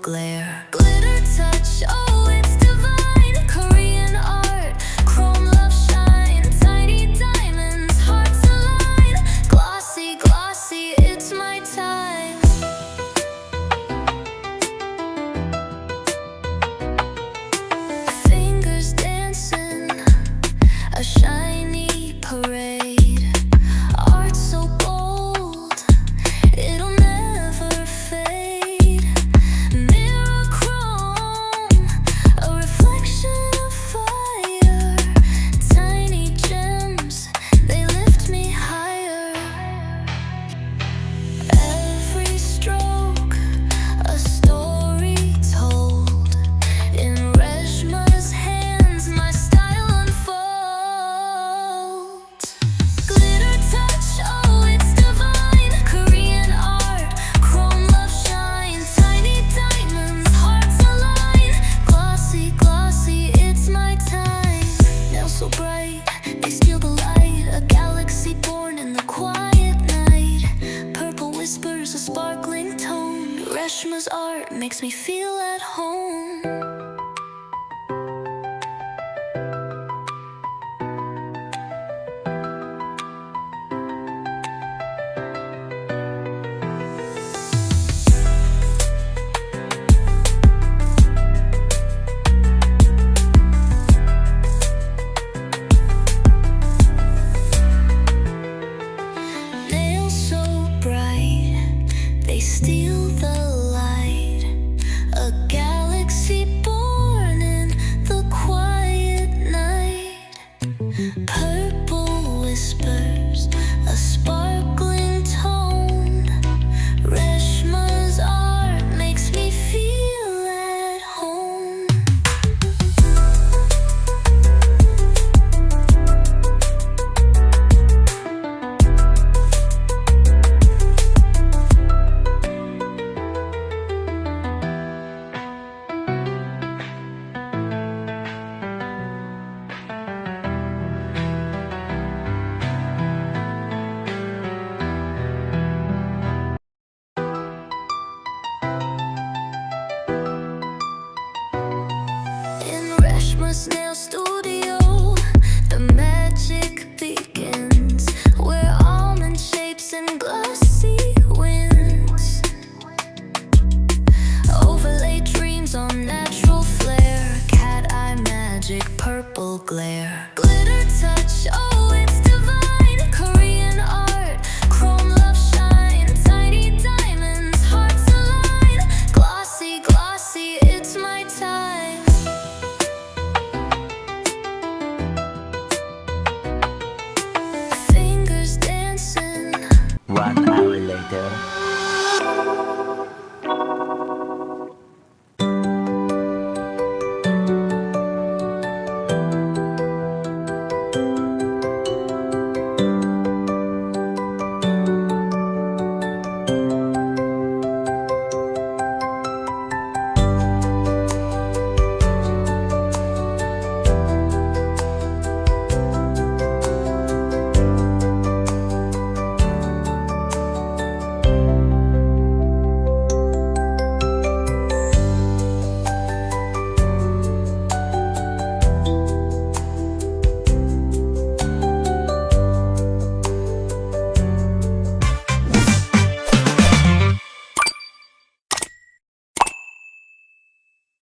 glare. Glitter touch, oh it's divine. Korean art, chrome love shine. Tiny diamonds, hearts align. Glossy, glossy, it's my time. Fingers dancing, a shiny parade. Art so bold, it'll never fade. Mirror chrome, a reflection of fire. Tiny gems, they lift me higher. Every stroke, a story told. In Reshma's hands, my style unfolds. Glitter touch, oh it's divine. Korean art, chrome love shine. Tiny diamonds, hearts align. Glossy, glossy, it's my time. Nails so bright, they steal the light. A galaxy born in the quiet night. Purple whispers, a sparkling tone. Reshma's art makes me feel at home. Nails so bright, they steal the light. A galaxy born in the quiet night. Purple whispers, a sparkling tone. Reshma's art makes me feel at home. In Reshma's nail studio, the magic begins. Where almond shapes and glossy winds overlay dreams on natural flair. Cat eye magic, purple glare. Glitter touch, oh it's divine. Korean art, chrome love shine. Tiny diamonds, hearts align. Glossy, glossy, it's my time. Fingers dancing. 1 hour later.